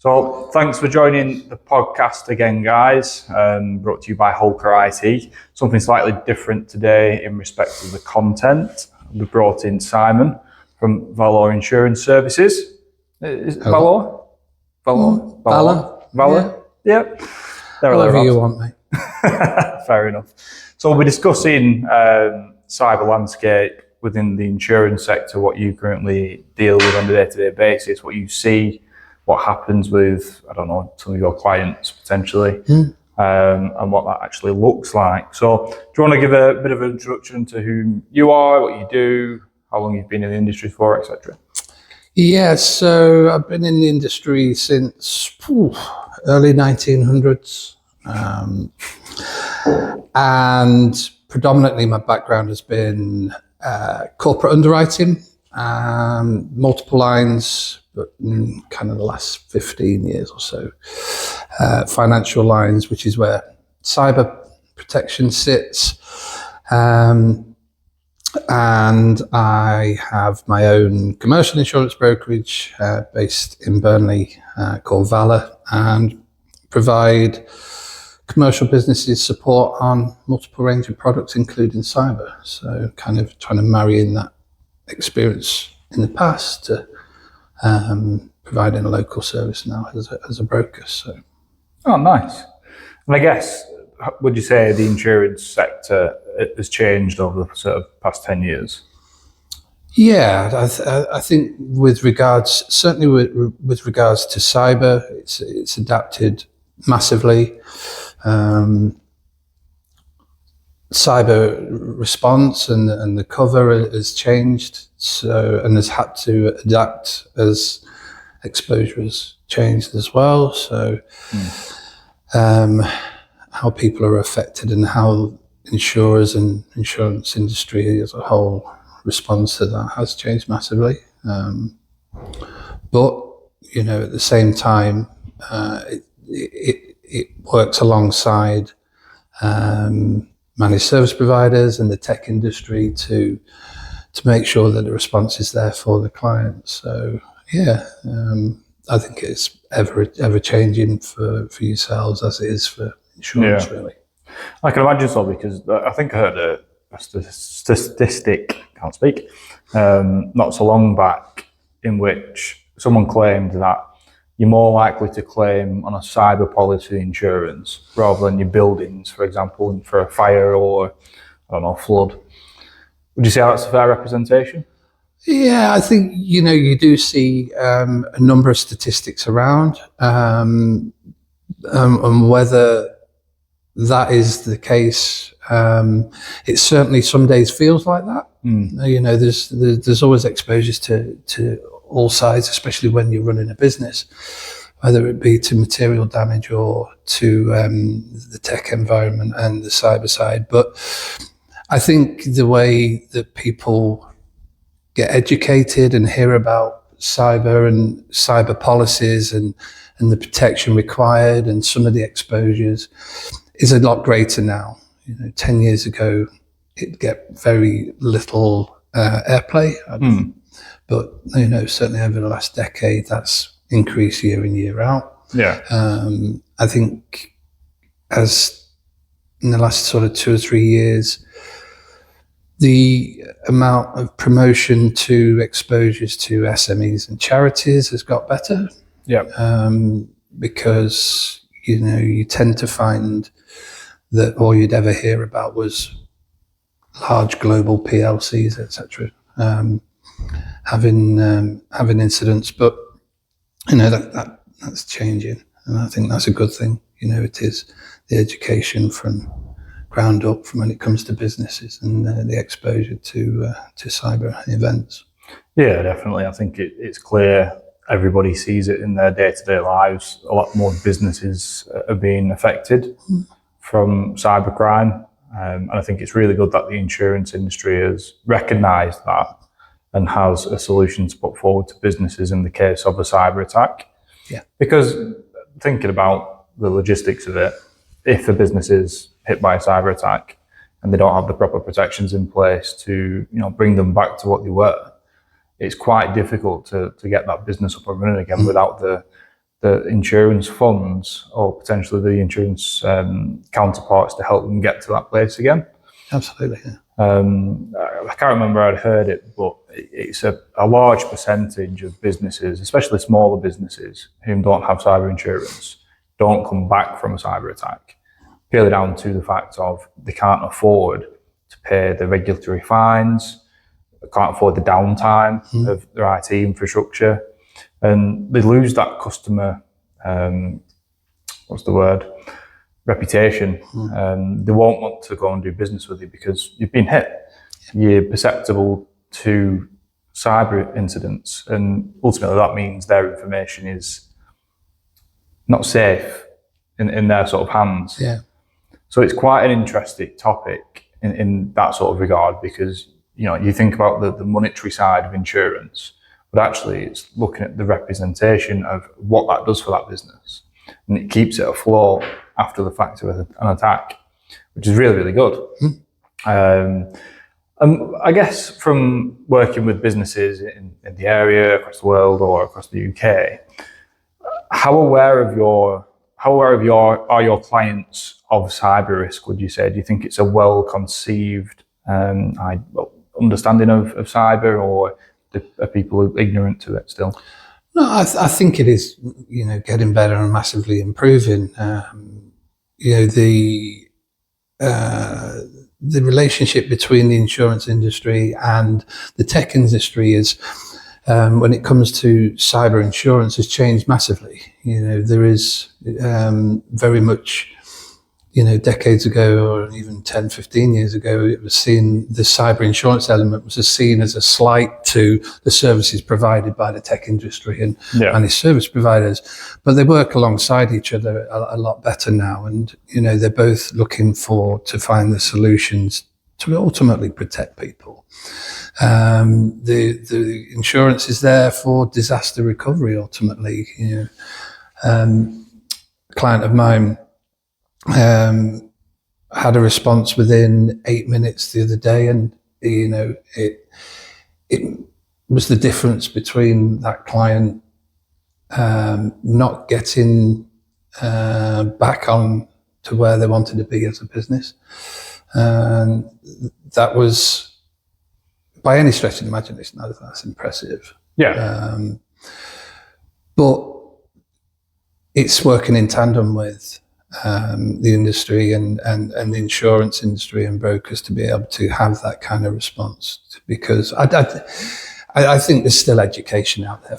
So thanks for joining the podcast again, guys. Brought to you by Holker IT. Something slightly different today in respect of the content. We brought in Simon from Valor Insurance Services. Is it Valor? Valor? Yep. Whatever you want, mate. Fair enough. So we'll be discussing cyber landscape within the insurance sector, what you currently deal with on a day-to-day basis, what you see, what happens with, some of your clients potentially, and what that actually looks like. So do you want to give a bit of an introduction to who you are, what you do, how long you've been in the industry for, etc.? Yeah, so I've been in the industry since early 1900s. And predominantly my background has been corporate underwriting, multiple lines, but in kind of the last 15 years or so, financial lines, which is where cyber protection sits. And I have my own commercial insurance brokerage based in Burnley called Valor, and provide commercial businesses support on multiple range of products, including cyber. So kind of trying to marry in that experience in the past to providing a local service now as a broker. So, oh, nice. And I guess, would you say the insurance sector has changed over the sort of past 10 years? Yeah, I think with regards, certainly with regards to cyber, it's adapted massively. Cyber response and the cover has changed, so, and has had to adapt as exposure has changed as well. So how people are affected and how insurers and insurance industry as a whole responds to that has changed massively. But at the same time, it works alongside managed service providers and the tech industry to make sure that the response is there for the client. So I think it's ever changing for yourselves as it is for insurance, really. I can imagine so, because I think I heard a statistic, can't speak, not so long back, in which someone claimed that you're more likely to claim on a cyber policy insurance rather than your buildings, for example, for a fire or, flood. Would you say that's a fair representation? Yeah, I think, you do see a number of statistics around, and whether that is the case, it certainly some days feels like that. There's always exposures to all sides, especially when you're running a business, whether it be to material damage or to the tech environment and the cyber side. But I think the way that people get educated and hear about cyber and cyber policies and the protection required and some of the exposures is a lot greater now. 10 years ago, it'd get very little airplay. But, certainly over the last decade, that's increased year in, year out. Yeah. I think as in the last sort of 2 or 3 years, the amount of promotion to exposures to SMEs and charities has got better. Yeah. Because, you tend to find that all you'd ever hear about was large global PLCs, etc. Having incidents, but that's changing, and I think that's a good thing. It is the education from ground up from when it comes to businesses and the exposure to cyber events. Yeah, definitely. I think it's clear everybody sees it in their day-to-day lives. A lot more businesses are being affected from cybercrime, and I think it's really good that the insurance industry has recognised that and has a solution to put forward to businesses in the case of a cyber attack. Yeah. Because thinking about the logistics of it, if a business is hit by a cyber attack and they don't have the proper protections in place to, bring them back to what they were, it's quite difficult to get that business up and running again without the the insurance funds or potentially the insurance counterparts to help them get to that place again. Absolutely. Yeah. I can't remember I'd heard it, but it's a large percentage of businesses, especially smaller businesses who don't have cyber insurance, don't come back from a cyber attack, purely down to the fact of they can't afford to pay the regulatory fines, they can't afford the downtime of their IT infrastructure, and they lose that customer, reputation. They won't want to go and do business with you because you've been hit. You're perceptible to cyber incidents, and ultimately that means their information is not safe in their sort of hands. Yeah. So it's quite an interesting topic in that sort of regard, because you think about the monetary side of insurance, but actually it's looking at the representation of what that does for that business, and it keeps it afloat after the fact of an attack, which is really, really good. I guess from working with businesses in the area, across the world, or across the UK, how aware are your clients of cyber risk, would you say? Do you think it's a well-conceived understanding of cyber, or are people ignorant to it still? No, I think it is, getting better and massively improving. The relationship between the insurance industry and the tech industry is, when it comes to cyber insurance, has changed massively. There is very much, decades ago, or even 10, 15 years ago, it was seen, the cyber insurance element was seen as a slight to the services provided by the tech industry and its service providers. But they work alongside each other a lot better now. And, they're both looking to find the solutions to ultimately protect people. The insurance is there for disaster recovery, ultimately. A client of mine had a response within 8 minutes the other day, and it was the difference between that client not getting back on to where they wanted to be as a business, and that was, by any stretch of the imagination, that's impressive. But it's working in tandem with the industry and the insurance industry and brokers to be able to have that kind of response, because I think there's still education out there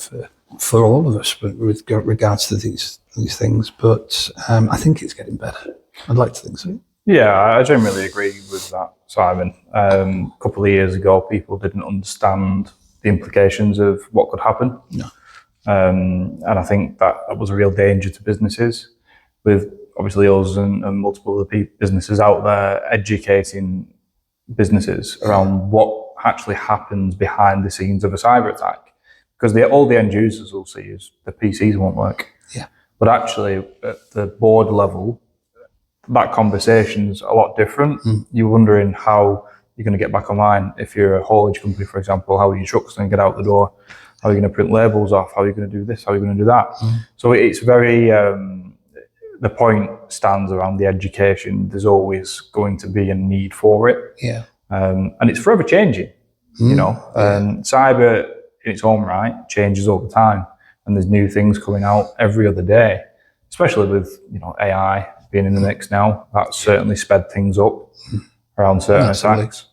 for all of us with regards to these things, but I think it's getting better. I'd like to think so. Yeah, I generally agree with that, Simon. A couple of years ago, people didn't understand the implications of what could happen. No. And I think that was a real danger to businesses, with obviously us and multiple other businesses out there educating businesses around what actually happens behind the scenes of a cyber attack. Because all the end users will see is the PCs won't work. Yeah. But actually, at the board level, that conversation's a lot different. You're wondering how you're going to get back online. If you're a haulage company, for example, how are your trucks going to get out the door? How are you going to print labels off? How are you going to do this? How are you going to do that? So it's very... the point stands around the education. There's always going to be a need for it. Yeah. And it's forever changing, Cyber in its own right changes all the time. And there's new things coming out every other day, especially with, AI being in the mix now. That's certainly sped things up around certain attacks.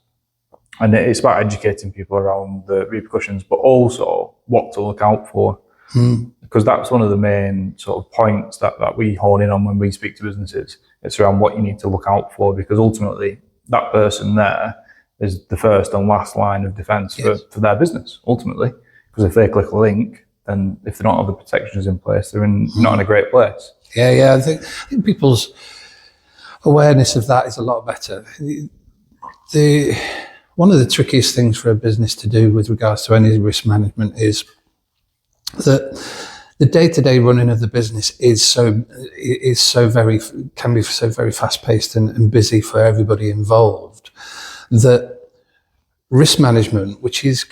And it's about educating people around the repercussions, but also what to look out for. Because that's one of the main sort of points that we hone in on when we speak to businesses. It's around what you need to look out for, because ultimately that person there is the first and last line of defense for their business, ultimately. Because if they click a link, then if they don't have the protections in place, they're not in a great place. Yeah. I think people's awareness of that is a lot better. One of the trickiest things for a business to do with regards to any risk management is that the day-to-day running of the business can be so very fast-paced and busy for everybody involved, that risk management, which is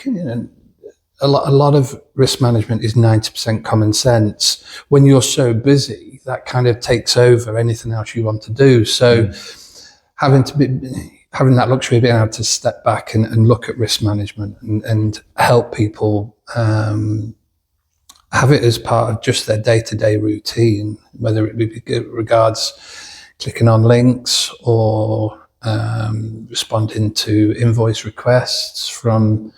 a lot of risk management is 90% common sense. When you're so busy, that kind of takes over anything else you want to do. So having that luxury of being able to step back and look at risk management and help people have it as part of just their day-to-day routine, whether it be regards clicking on links or responding to invoice requests from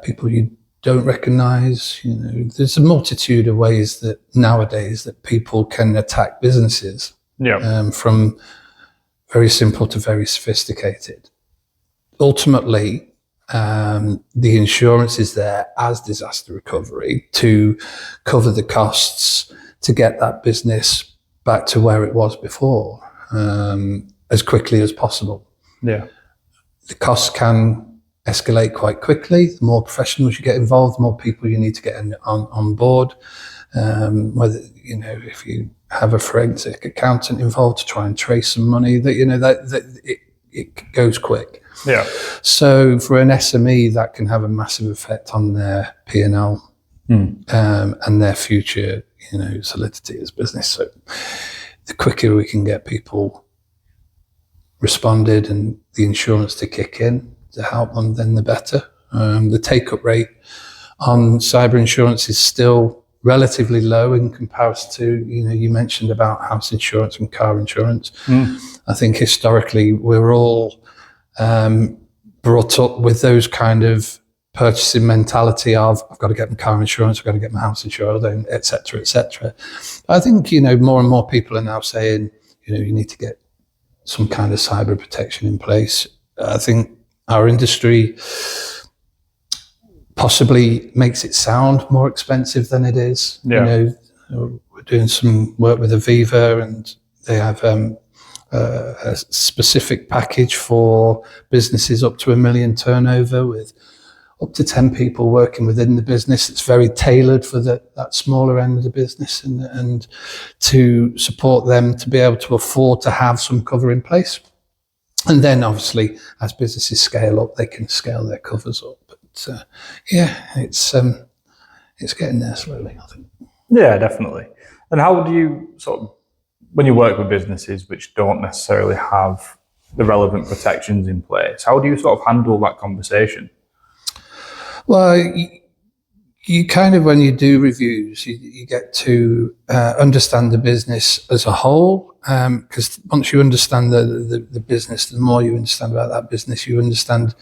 people you don't recognize. There's a multitude of ways that nowadays that people can attack businesses, from very simple to very sophisticated. Ultimately, the insurance is there as disaster recovery to cover the costs to get that business back to where it was before, as quickly as possible. Yeah. The costs can escalate quite quickly. The more professionals you get involved, the more people you need to get on board. Whether, if you have a forensic accountant involved to try and trace some money, that it goes quick. Yeah. So for an SME, that can have a massive effect on their P&L and their future, solidity as business. So the quicker we can get people responded and the insurance to kick in to help them, then the better. The take-up rate on cyber insurance is still relatively low in comparison to, you mentioned about house insurance and car insurance. I think historically we're all brought up with those kind of purchasing mentality of, I've got to get my car insurance, I've got to get my house insurance, et cetera, et cetera. I think, more and more people are now saying, you need to get some kind of cyber protection in place. I think our industry possibly makes it sound more expensive than it is. Yeah. We're doing some work with Aviva, and they have a specific package for businesses up to $1 million turnover with up to 10 people working within the business. It's very tailored for that smaller end of the business and to support them to be able to afford to have some cover in place. And then obviously as businesses scale up, they can scale their covers up. But it's getting there slowly, I think. Yeah, definitely. And how do you when you work with businesses which don't necessarily have the relevant protections in place, how do you handle that conversation? Well, you kind of, when you do reviews, you get to understand the business as a whole, because once you understand the business, the more you understand about that business, you understand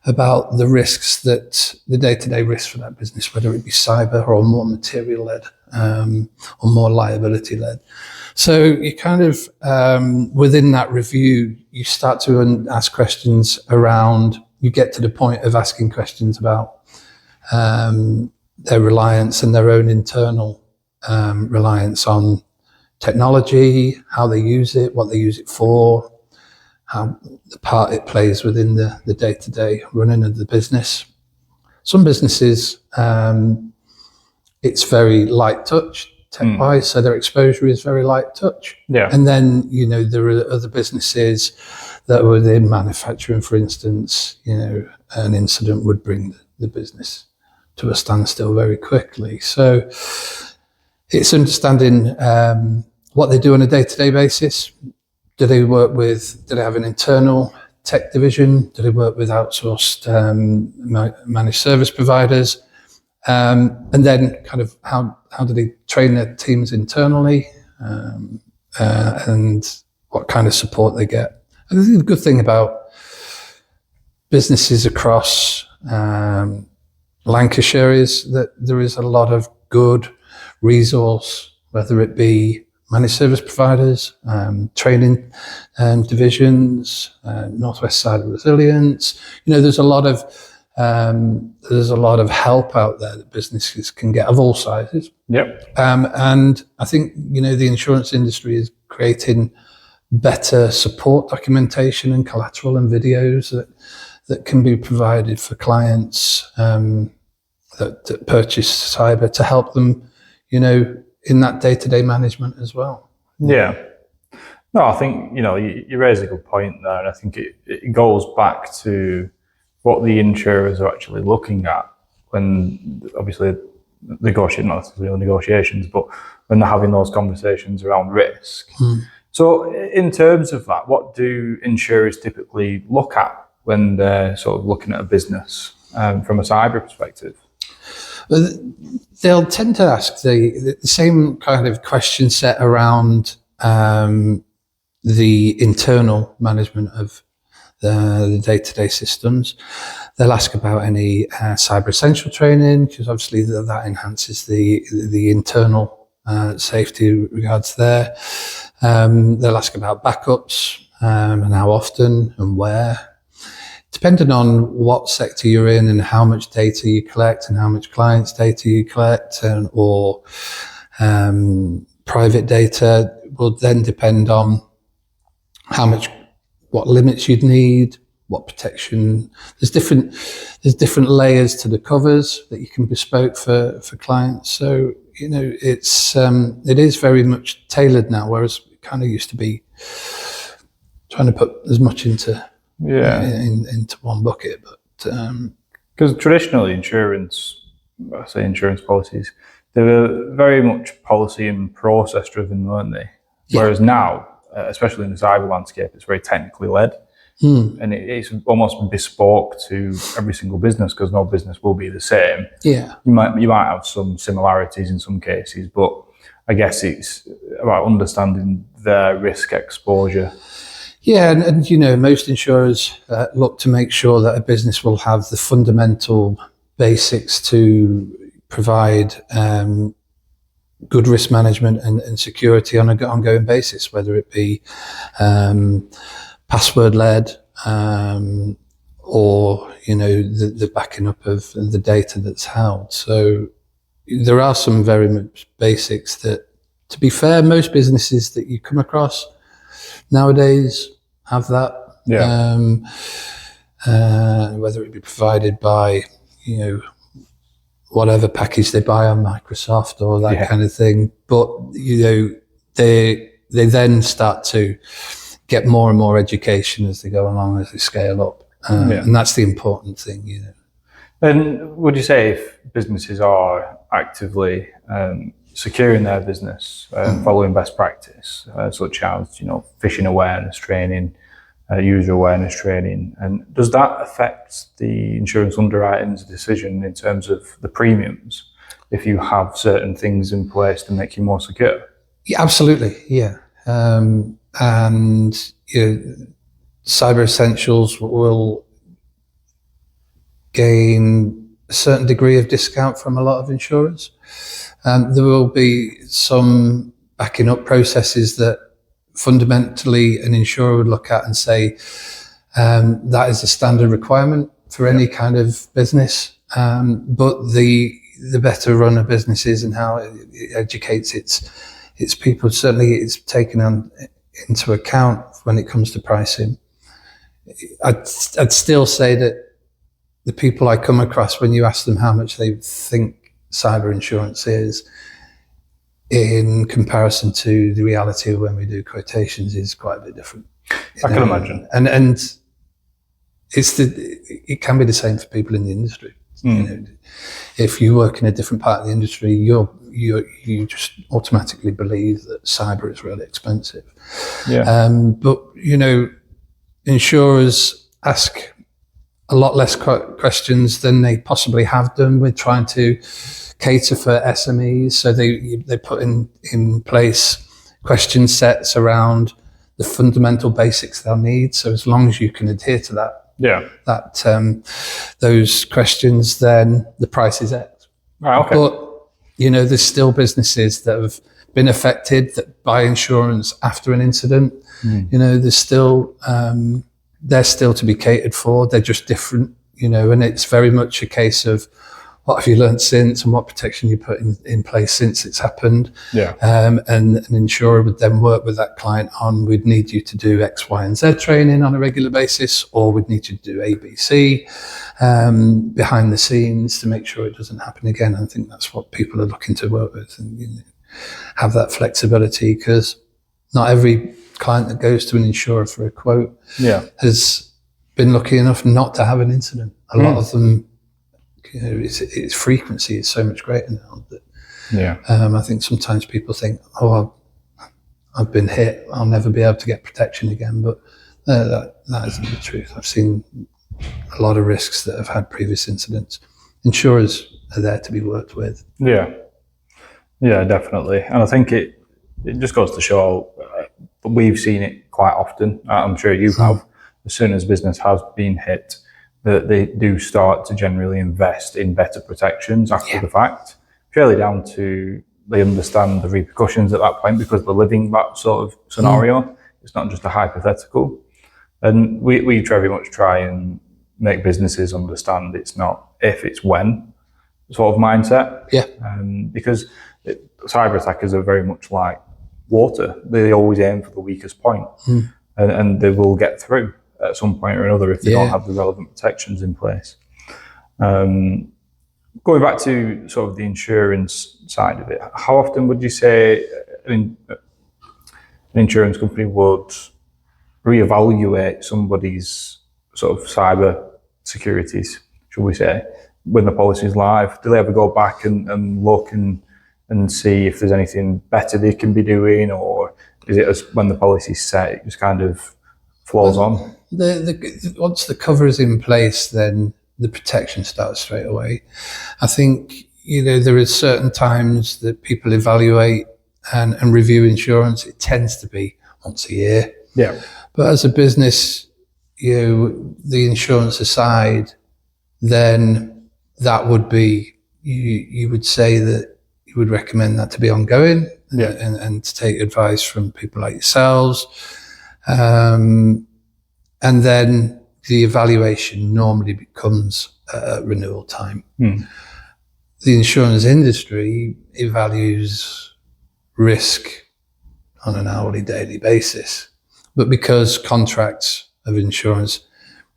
about the risks, that the day-to-day risks for that business, whether it be cyber or more material-led or more liability-led. So you kind of, within that review, you start to ask questions around, you get to the point of asking questions about their reliance and their own internal reliance on technology, how they use it, what they use it for, how the part it plays within the day-to-day running of the business. Some businesses, it's very light touch tech-wise, so their exposure is very light touch. Yeah. And then, there are other businesses that within manufacturing, for instance, an incident would bring the business to a standstill very quickly. So it's understanding what they do on a day-to-day basis. Do they have an internal tech division? Do they work with outsourced managed service providers? And then kind of how do they train their teams internally, and what kind of support they get. I think the good thing about businesses across Lancashire is that there is a lot of good resource, whether it be managed service providers, training divisions, Northwest Cyber Resilience. There's a lot of help out there that businesses can get of all sizes. Yep. And I think, the insurance industry is creating better support documentation and collateral and videos that can be provided for clients that purchase cyber to help them, in that day-to-day management as well. Yeah. No, I think, you raise a good point there, and I think it goes back to what the insurers are actually looking at when obviously negotiating, not necessarily negotiations, but when they're having those conversations around risk. So in terms of that, what do insurers typically look at when they're sort of looking at a business from a cyber perspective? Well, they'll tend to ask the same kind of question set around the internal management of the day-to-day systems. They'll ask about any cyber essential training, because obviously that enhances the internal safety regards there. They'll ask about backups and how often and where. Depending on what sector you're in and how much data you collect and how much clients' data you collect or private data will then depend on what limits you'd need, what protection. There's different layers to the covers that you can bespoke for clients. So, it is very much tailored now, whereas it kind of used to be trying to put as much into one bucket. But because traditionally insurance policies, they were very much policy and process driven, weren't they? Whereas now, especially in the cyber landscape, it's very technically led, and it's almost bespoke to every single business, because no business will be the same. Yeah, you might have some similarities in some cases, but I guess it's about understanding their risk exposure. Yeah, and most insurers look to make sure that a business will have the fundamental basics to provide good risk management and security on an ongoing basis, whether it be password-led or the backing up of the data that's held. So there are some very much basics that, to be fair, most businesses that you come across nowadays have that. Whether it be provided by whatever package they buy on Microsoft or that kind of thing, but they then start to get more and more education as they go along, as they scale up, and that's the important thing. And would you say if businesses are actively securing their business, following best practice, such as phishing awareness training, user awareness training, and does that affect the insurance underwriting's decision in terms of the premiums if you have certain things in place to make you more secure? Yeah, absolutely. Yeah, and cyber essentials will gain a certain degree of discount from a lot of insurers. There will be some backing up processes that fundamentally an insurer would look at and say that is a standard requirement for any kind of business. But the better run a business is and how it educates its people, certainly it's taken into account when it comes to pricing. I'd still say that the people I come across, when you ask them how much they think cyber insurance is in comparison to the reality of when we do quotations, is quite a bit different. I can imagine. And it can be the same for people in the industry. If you work in a different part of the industry, you just automatically believe that cyber is really expensive. But insurers ask a lot less questions than they possibly have done with trying to cater for SMEs. So they put in place question sets around the fundamental basics they'll need. So as long as you can adhere to that, those questions, then the price is X. Right, okay. But there's still businesses that have been affected that buy insurance after an incident. There's still they're still to be catered for. They're just different, and it's very much a case of what have you learned since and what protection you put in place since it's happened. And an insurer would then work with that client on, we'd need you to do X, Y, and Z training on a regular basis, or we'd need you to do ABC behind the scenes to make sure it doesn't happen again. I think that's what people are looking to work with and have that flexibility, because not every client that goes to an insurer for a quote has been lucky enough not to have an incident. A lot of them its frequency is so much greater now that Yeah. I think sometimes people think, oh, I've been hit, I'll never be able to get protection again. But that isn't the truth. I've seen a lot of risks that have had previous incidents. Insurers are there to be worked with. Yeah. Yeah, definitely. And I think it just goes to show, we've seen it quite often. I'm sure you have. As soon as business has been hit, that they do start to generally invest in better protections after the fact, purely down to they understand the repercussions at that point because they're living that sort of scenario. It's not just a hypothetical. And we very much try and make businesses understand it's not if, it's when sort of mindset. Yeah. Because cyber attackers are very much like water. They always aim for the weakest point, and they will get through at some point or another if they don't have the relevant protections in place. Going back to sort of the insurance side of it, how often would you say an insurance company would reevaluate somebody's sort of cyber securities, should we say, when the policy is live? Do they ever go back and look and see if there's anything better they can be doing, or is it as when the policy's set, it just kind of flows on? Once the cover is in place, then the protection starts straight away. I think, there is certain times that people evaluate and review insurance. It tends to be once a year. Yeah. But as a business, the insurance aside, then that would be, you would say that you would recommend that to be ongoing, and to take advice from people like yourselves. And then the evaluation normally becomes renewal time. The insurance industry evaluates risk on an hourly, daily basis. But because contracts of insurance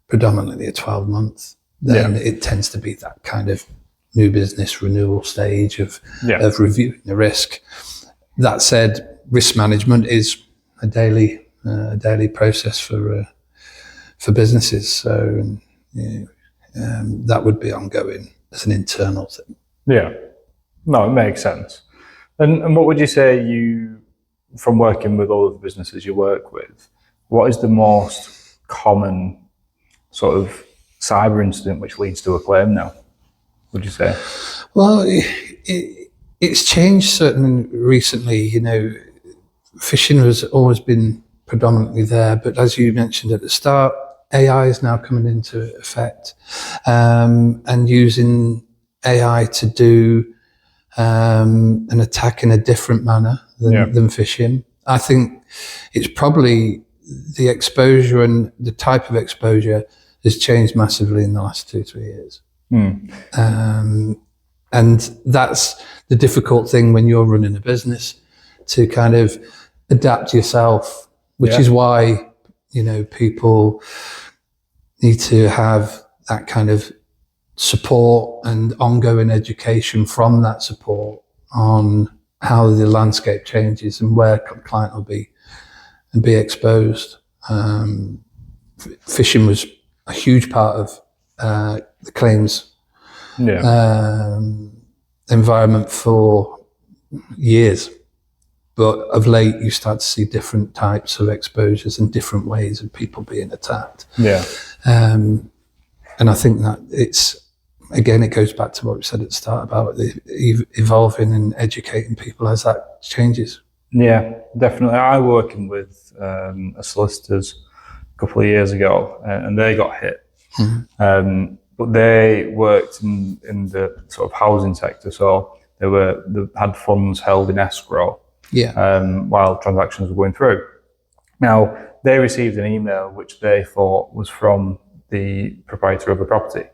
predominantly are 12 months, then it tends to be that kind of new business renewal stage of reviewing the risk. That said, risk management is a daily process for businesses. So that would be ongoing as an internal thing. Yeah. No, it makes sense. And what would you say from working with all of the businesses you work with, what is the most common sort of cyber incident which leads to a claim now, would you say? Well, it's changed certainly recently. Phishing has always been predominantly there, but as you mentioned at the start, AI is now coming into effect, and using AI to do an attack in a different manner than phishing. I think it's probably the exposure and the type of exposure has changed massively in the last 2-3 years. And that's the difficult thing when you're running a business, to kind of adapt yourself, which is why, people need to have that kind of support and ongoing education from that support on how the landscape changes and where a client will be exposed. Phishing was a huge part of the claims environment for years. But of late, you start to see different types of exposures and different ways of people being attacked. And I think that it goes back to what we said at the start about evolving and educating people as that changes. Yeah, definitely. I was working with a solicitors a couple of years ago, and they got hit. But they worked in the sort of housing sector, so they had funds held in escrow while transactions were going through. Now, they received an email which they thought was from the proprietor of a property,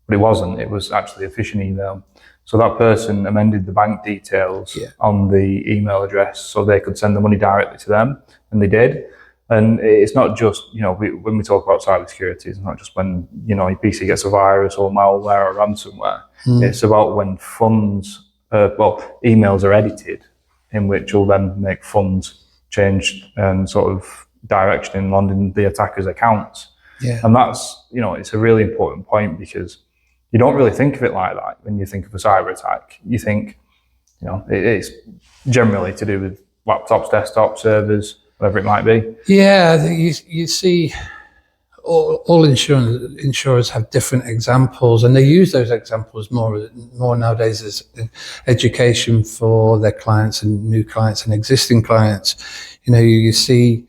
but it wasn't. It was actually a phishing email. So that person amended the bank details on the email address so they could send the money directly to them, and they did. And it's not just, when we talk about cybersecurity, it's not just when, your PC gets a virus or malware or ransomware. It's about when emails are edited, in which will then make funds change and sort of direction in the attacker's accounts. And that's, it's a really important point, because, you don't really think of it like that when you think of a cyber attack. You think, it's generally to do with laptops, desktop servers, whatever it might be. Yeah, you see, all insurers have different examples, and they use those examples more nowadays as education for their clients and new clients and existing clients. You see,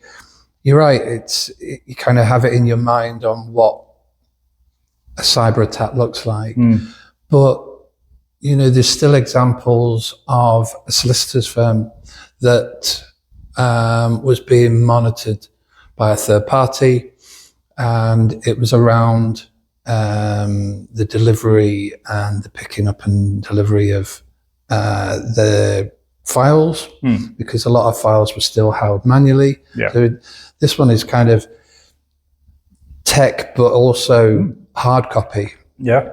you're right. You kind of have it in your mind on what a cyber attack looks like, but there's still examples of a solicitor's firm that was being monitored by a third party, and it was around the delivery and the picking up and delivery of the files, because a lot of files were still held manually. Yeah. So this one is kind of tech, but also hard copy. Yeah.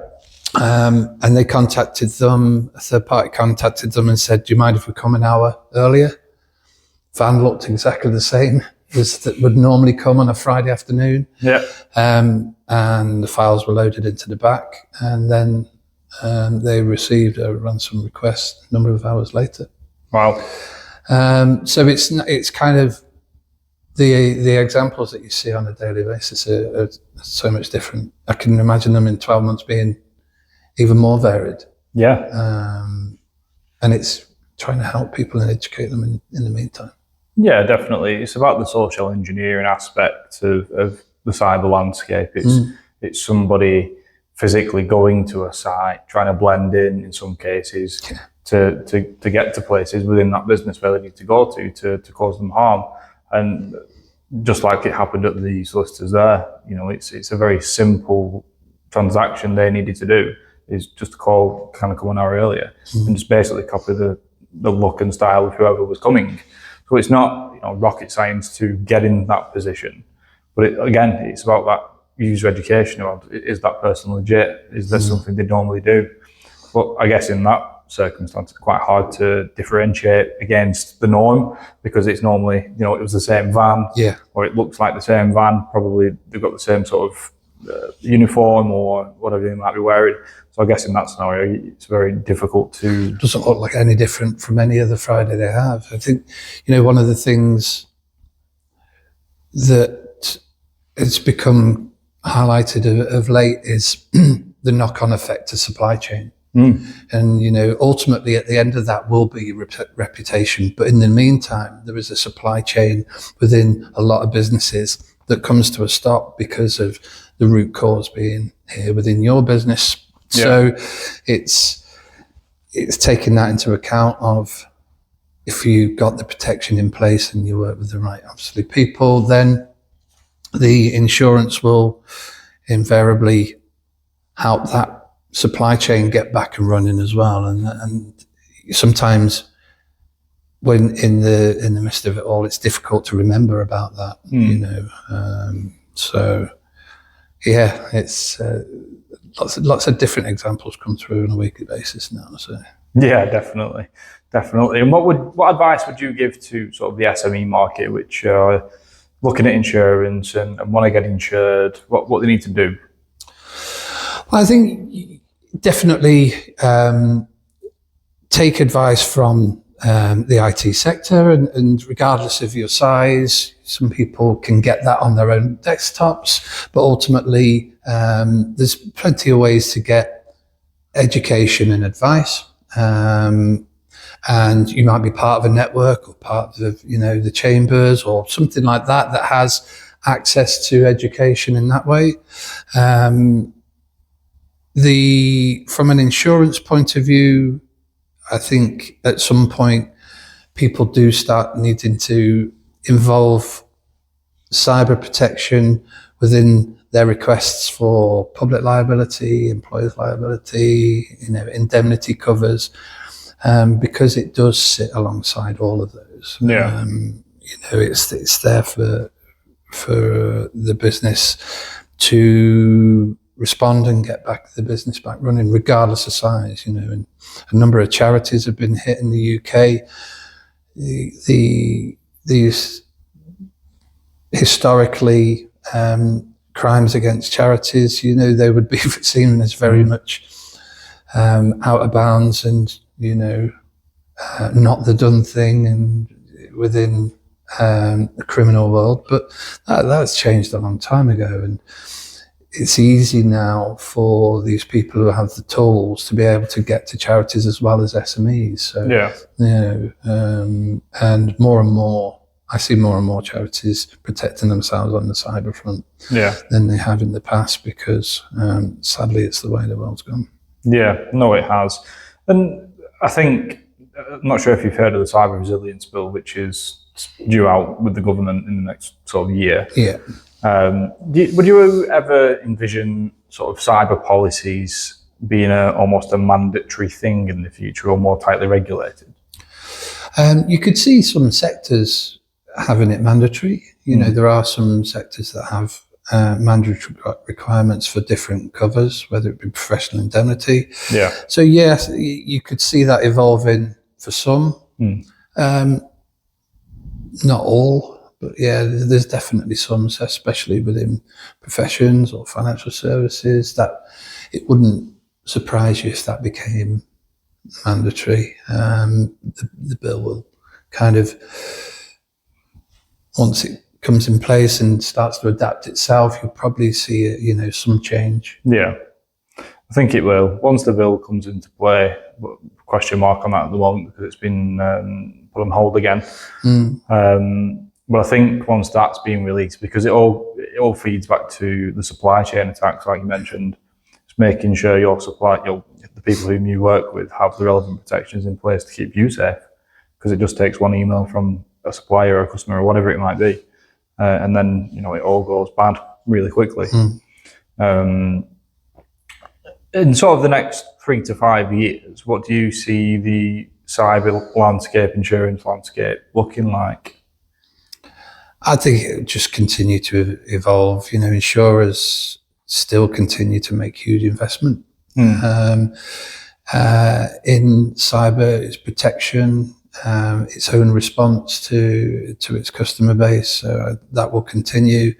And they contacted them, a third party contacted them and said, do you mind if we come an hour earlier? Van looked exactly the same as that would normally come on a Friday afternoon. Yeah. And the files were loaded into the back, and then they received a ransom request a number of hours later. Wow. So it's kind of the examples that you see on a daily basis are so much different. I can imagine them in 12 months being even more varied. Yeah. And it's trying to help people and educate them in the meantime. Yeah, definitely. It's about the social engineering aspect of the cyber landscape. It's somebody physically going to a site, trying to blend in some cases, to get to places within that business where they need to go to cause them harm. And just like it happened at the solicitors there, it's a very simple transaction they needed to do, is just to come an hour earlier and just basically copy the look and style of whoever was coming. So it's not rocket science to get in that position, but it's about that user education around, is that person legit? Is there something they normally do? But I guess in that circumstance, it's quite hard to differentiate against the norm, because it's normally, it was the same van, or it looks like the same van. Probably they've got the same sort of uniform or whatever they might be wearing. So I guess in that scenario, it's very difficult to... Doesn't look like any different from any other Friday they have. I think, one of the things that has become highlighted of late is the knock-on effect to supply chain. And, ultimately at the end of that will be reputation. But in the meantime, there is a supply chain within a lot of businesses that comes to a stop because of the root cause being here within your business. So it's taking that into account of, if you got the protection in place and you work with the right, obviously, people, then the insurance will invariably help that supply chain get back and running as well. And sometimes when in the midst of it all, it's difficult to remember about that, so yeah, it's lots of different examples come through on a weekly basis now. So yeah, definitely. And what advice would you give to sort of the SME market, which are looking at insurance and want to get insured? What they need to do? Well, I think definitely take advice from the IT sector, and regardless of your size, some people can get that on their own desktops, but ultimately there's plenty of ways to get education and advice. And you might be part of a network or part of, the chambers or something like that has access to education in that way. From an insurance point of view, I think at some point people do start needing to involve cyber protection within their requests for public liability, employers' liability, indemnity covers, because it does sit alongside all of those. Yeah. It's there for the business to respond and get the business back running, regardless of size. And a number of charities have been hit in the UK. These historically crimes against charities, they would be seen as very much out of bounds and, not the done thing and within the criminal world. But that's changed a long time ago. And it's easy now for these people who have the tools to be able to get to charities as well as SMEs. So, and more, I see more and more charities protecting themselves on the cyber front than they have in the past because sadly it's the way the world's gone. Yeah, no, it has. And I think, I'm not sure if you've heard of the Cyber Resilience Bill, which is due out with the government in the next sort of year. Yeah. Would you ever envision sort of cyber policies being almost a mandatory thing in the future or more tightly regulated? You could see some sectors having it mandatory. There are some sectors that have mandatory requirements for different covers, whether it be professional indemnity. Yeah. So yes, you could see that evolving for some. Not all. But yeah, there's definitely some, especially within professions or financial services, that it wouldn't surprise you if that became mandatory. The bill will kind of, once it comes in place and starts to adapt itself, you'll probably see some change. Yeah, I think it will. Once the bill comes into play, question mark on that at the moment because it's been put on hold again. But I think once that's being released, because it all feeds back to the supply chain attacks, like you mentioned, it's making sure the people whom you work with have the relevant protections in place to keep you safe. Because it just takes one email from a supplier or a customer or whatever it might be, and then it all goes bad really quickly. In sort of the next 3 to 5 years, what do you see the cyber landscape, insurance landscape looking like? I think it will just continue to evolve. Insurers still continue to make huge investment in cyber, its protection, its own response to its customer base. So that will continue.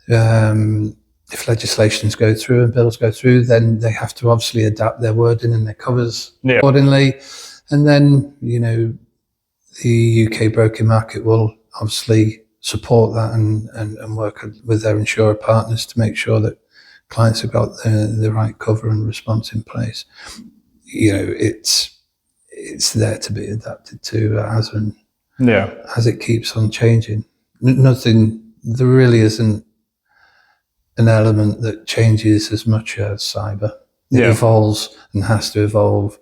If legislations go through and bills go through, then they have to obviously adapt their wording and their covers accordingly. And then, the UK broking market will obviously support that and work with their insurer partners to make sure that clients have got the right cover and response in place. It's there to be adapted to as it keeps on changing. There really isn't an element that changes as much as cyber. It evolves and has to evolve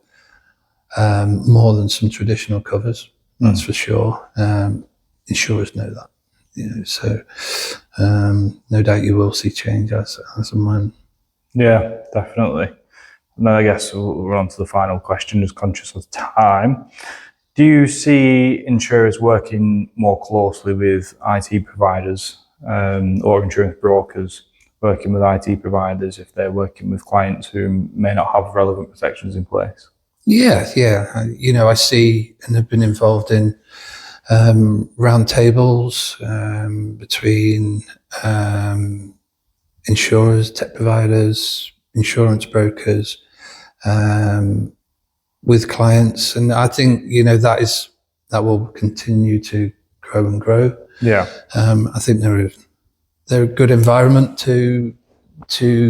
more than some traditional covers. That's for sure. Insurers know that, so no doubt you will see change as and when. Yeah, definitely. And then I guess we're on to the final question, just conscious of time. Do you see insurers working more closely with IT providers or insurance brokers working with IT providers if they're working with clients who may not have relevant protections in place? Yeah. I see and have been involved in roundtables between insurers, tech providers, insurance brokers, with clients, and I think that will continue to grow and grow. Yeah, I think they're a good environment to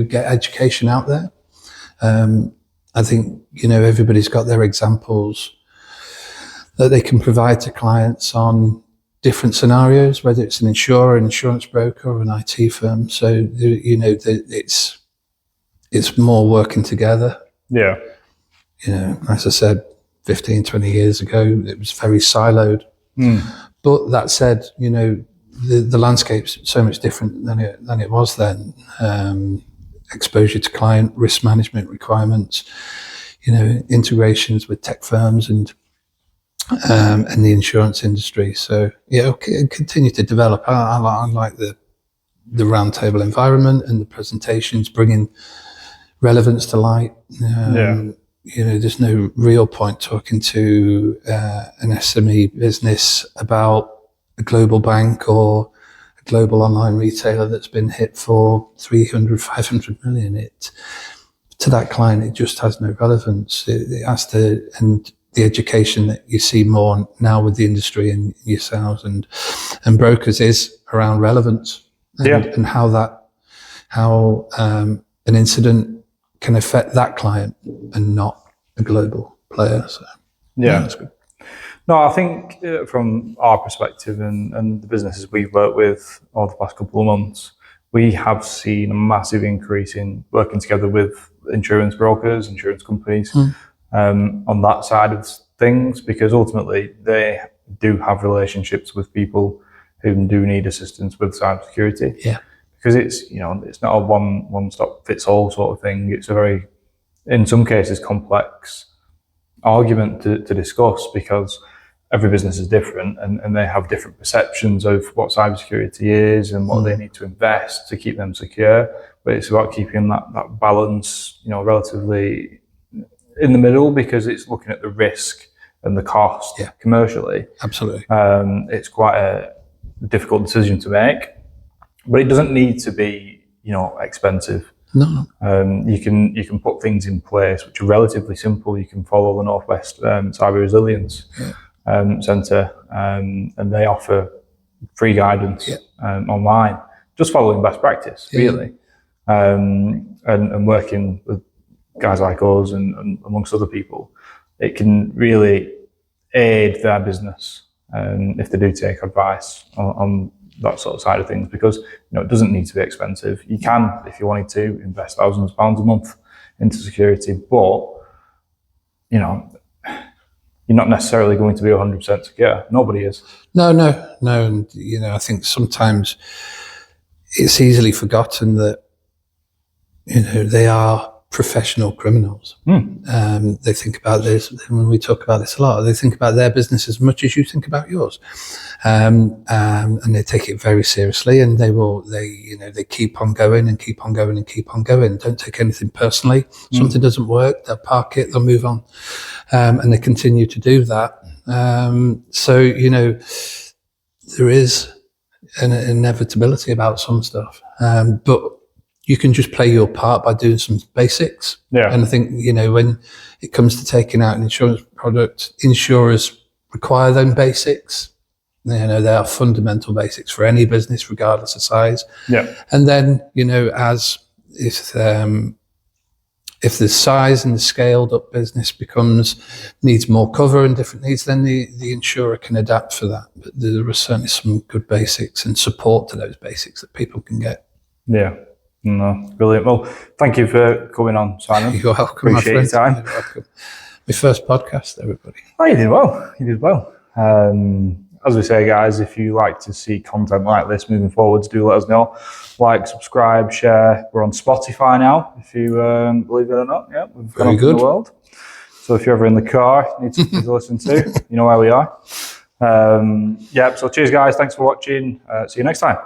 get education out there. I think everybody's got their examples that they can provide to clients on different scenarios, whether it's an insurer, an insurance broker, or an IT firm. So it's more working together. Yeah. As I said, 15, 20 years ago, it was very siloed. But that said, the landscape's so much different than it was then. Exposure to client risk management requirements, integrations with tech firms and the insurance industry. So continue to develop. I like the roundtable environment and the presentations, bringing relevance to light. There's no real point talking to an SME business about a global bank or a global online retailer that's been hit for 300, 500 million. To that client, it just has no relevance. It has to, and the education that you see more now with the industry and yourselves and brokers is around relevance and how an incident can affect that client and not a global player. So that's good. No, I think from our perspective and the businesses we've worked with over the past couple of months, we have seen a massive increase in working together with insurance brokers, insurance companies, on that side of things, because ultimately they do have relationships with people who do need assistance with cybersecurity. Yeah. Because it's not a one stop fits all sort of thing. It's a very, in some cases, complex argument to discuss, because every business is different and they have different perceptions of what cybersecurity is and what they need to invest to keep them secure. But it's about keeping that balance, relatively in the middle, because it's looking at the risk and the cost commercially. Absolutely. It's quite a difficult decision to make, but it doesn't need to be, expensive. No. You can put things in place which are relatively simple. You can follow the Northwest Cyber Resilience Centre, and they offer free guidance online, just following best practice, really, and working with guys like us and amongst other people. It can really aid their business if they do take advice on that sort of side of things, because it doesn't need to be expensive. You can, if you wanted to, invest thousands of pounds a month into security, but you're not necessarily going to be 100% secure. Nobody is. No. And, I think sometimes it's easily forgotten that, they are professional criminals. They think about this, when we talk about this a lot, they think about their business as much as you think about yours. And they take it very seriously, and they keep on going and keep on going and keep on going. Don't take anything personally. Something doesn't work, they'll park it, they'll move on. And they continue to do that. So, there is an inevitability about some stuff. But you can just play your part by doing some basics. Yeah. And I think, when it comes to taking out an insurance product, insurers require them basics. They are fundamental basics for any business, regardless of size. Yeah. And then, as if the size and the scaled up business needs more cover and different needs, then the insurer can adapt for that. But there are certainly some good basics and support to those basics that people can get. Yeah. No, brilliant. Well, thank you for coming on, Simon. You're welcome. Appreciate your time. You're welcome. My first podcast, everybody. Oh, you did well. You did well. As we say, guys, if you like to see content like this moving forwards, do let us know. Like, subscribe, share. We're on Spotify now, if you believe it or not. Yeah, we've gone up in the world. So if you're ever in the car, need something to listen to, you know where we are. So cheers, guys. Thanks for watching. See you next time.